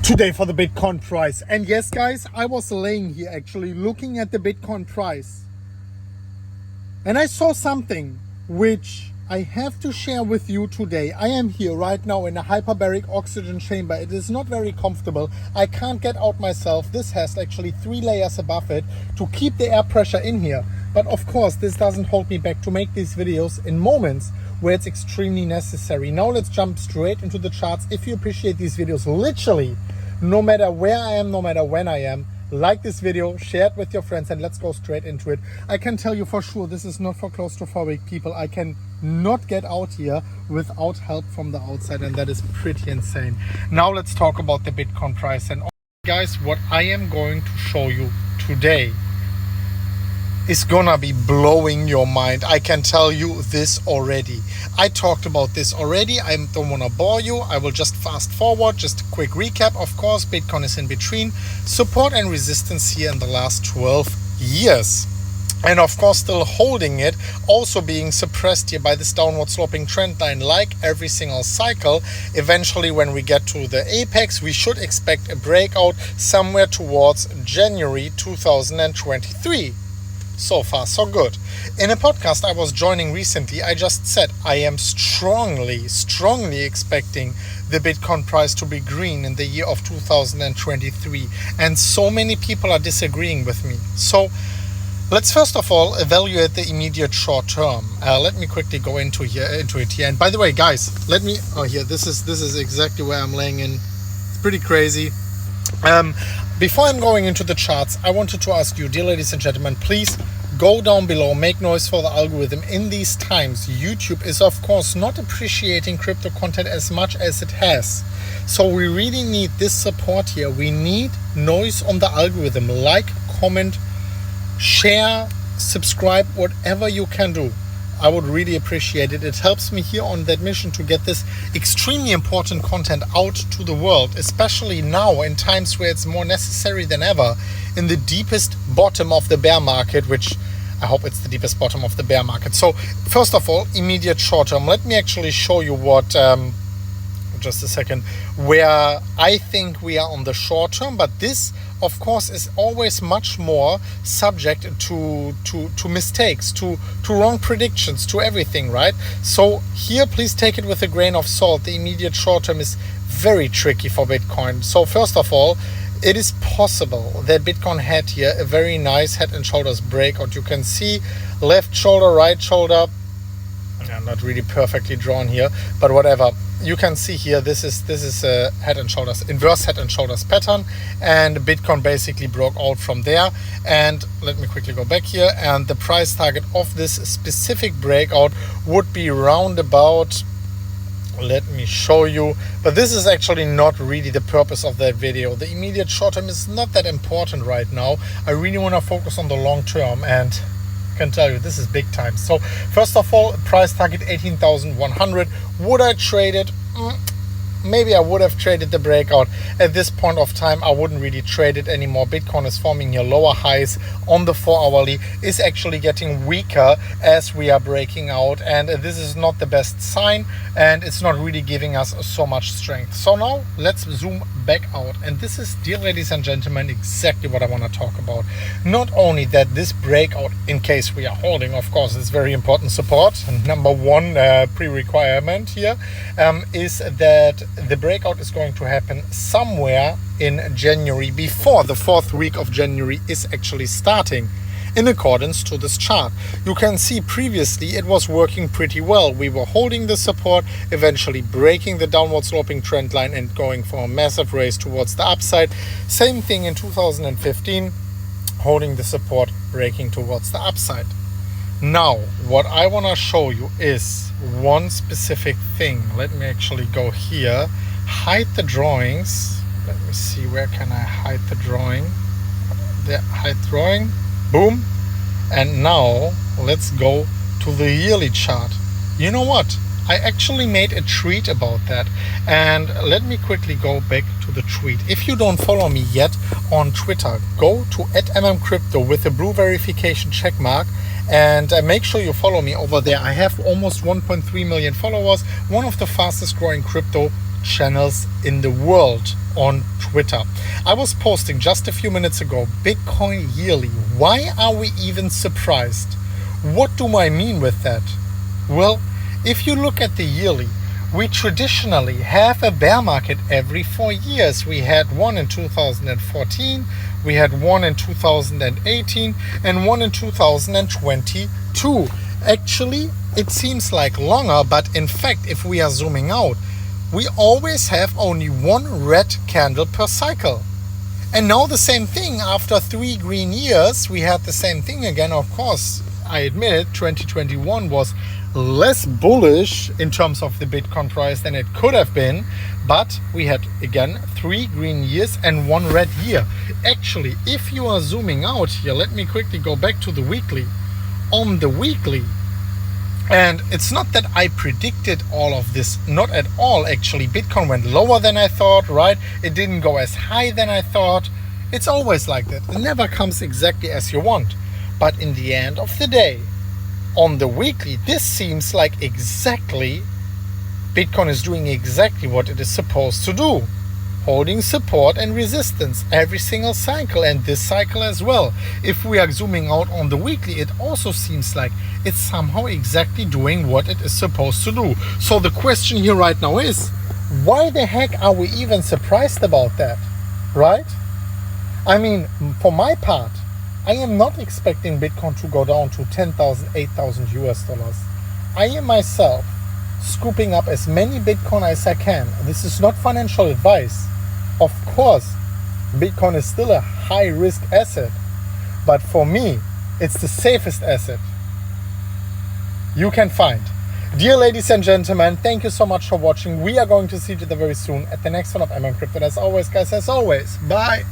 today for the Bitcoin price. And yes guys, I was laying here actually looking at the Bitcoin price and I saw something which I have to share with you today. I am here right now in a hyperbaric oxygen chamber. It is not very comfortable. I can't get out myself. This has actually 3 layers above it to keep the air pressure in here. But of course, this doesn't hold me back to make these videos in moments where it's extremely necessary. Now let's jump straight into the charts. If you appreciate these videos, literally, no matter where I am, no matter when I am, like this video, share it with your friends, and let's go straight into it. I can tell you for sure, this is not for claustrophobic people. I can not get out here without help from the outside, and that is pretty insane. Now let's talk about the Bitcoin price. And guys, what I am going to show you today is gonna be blowing your mind. I can tell you this already. I talked about this already. I don't want to bore you. I will just fast forward. Just a quick recap. Of course, Bitcoin is in between support and resistance here in the last 12 years. And of course, still holding it, also being suppressed here by this downward sloping trend line like every single cycle. Eventually, when we get to the apex, we should expect a breakout somewhere towards January 2023. So far, so good. In a podcast I was joining recently, I just said I am strongly expecting the Bitcoin price to be green in the year of 2023. And so many people are disagreeing with me. So let's first of all evaluate the immediate short term. Let me quickly go into it here. And by the way, guys, this is exactly where I'm laying in. It's pretty crazy. Before I'm going into the charts, I wanted to ask you, dear ladies and gentlemen, please go down below, make noise for the algorithm. In these times, YouTube is of course not appreciating crypto content as much as it has. So we really need this support here. We need noise on the algorithm. Like, comment, share, subscribe, whatever you can do. I would really appreciate it. It helps me here on that mission to get this extremely important content out to the world, especially now in times where it's more necessary than ever, in the deepest bottom of the bear market, which I hope it's the deepest bottom of the bear market. So first of all, immediate short term. Let me actually show you what, just a second, where I think we are on the short term, but this of course is always much more subject to mistakes, to wrong predictions, to everything, right? So here, please take it with a grain of salt. The immediate short term is very tricky for Bitcoin. So first of all, it is possible that Bitcoin had here a very nice head and shoulders breakout. You can see left shoulder, right shoulder. Not really perfectly drawn here, but whatever. You can see here, this is a head and shoulders, inverse head and shoulders pattern, and Bitcoin basically broke out from there. And let me quickly go back here, and the price target of this specific breakout would be round about, let me show you, but this is actually not really the purpose of that video. The immediate short term is not that important right now. I really want to focus on the long term, and I can tell you this is big time. So first of all, price target 18,100. Would I trade it? Maybe I would have traded the breakout. At this point of time, I wouldn't really trade it anymore. Bitcoin is forming here lower highs on the 4-hourly, is actually getting weaker as we are breaking out, and this is not the best sign, and it's not really giving us so much strength. So now let's zoom back out, and this is, dear ladies and gentlemen, exactly what I want to talk about. Not only that this breakout, in case we are holding, of course, is very important support, and number one pre-requirement here is that the breakout is going to happen somewhere in January, before the 4th week of January is actually starting, in accordance to this chart. You can see previously it was working pretty well. We were holding the support, eventually breaking the downward sloping trend line and going for a massive race towards the upside. Same thing in 2015, holding the support, breaking towards the upside. Now, what I want to show you is one specific thing. Let me actually go here, hide the drawings. Let me see, where can I hide the drawing? There, hide drawing, boom. And now let's go to the yearly chart. You know what? I actually made a tweet about that, and let me quickly go back to the tweet. If you don't follow me yet on Twitter, go to @Mmcrypto with the blue verification check mark, and make sure you follow me over there. I have almost 1.3 million followers, one of the fastest growing crypto channels in the world on Twitter. I was posting just a few minutes ago, Bitcoin yearly. Why are we even surprised? What do I mean with that? Well, if you look at the yearly, we traditionally have a bear market every 4 years. We had one in 2014, we had one in 2018, and one in 2022. Actually, it seems like longer, but in fact, if we are zooming out, we always have only one red candle per cycle. And now the same thing, after 3 green years, we had the same thing again. Of course, I admit 2021 was less bullish in terms of the Bitcoin price than it could have been, but we had again 3 green years and 1 red year. Actually, if you are zooming out here, let me quickly go back to the weekly. On the weekly, and it's not that I predicted all of this, not at all actually. Bitcoin went lower than I thought, right? It didn't go as high than I thought. It's always like that. It never comes exactly as you want. But in the end of the day, on the weekly, this seems like exactly Bitcoin is doing exactly what it is supposed to do. Holding support and resistance every single cycle, and this cycle as well. If we are zooming out on the weekly, it also seems like it's somehow exactly doing what it is supposed to do. So the question here right now is, why the heck are we even surprised about that, right? I mean, for my part, I am not expecting Bitcoin to go down to 10,000, 8,000 US dollars. I am myself scooping up as many Bitcoin as I can. This is not financial advice. Of course, Bitcoin is still a high risk asset, but for me, it's the safest asset you can find. Dear ladies and gentlemen, thank you so much for watching. We are going to see each other very soon at the next one of Mmcrypto. As always, guys, as always, bye.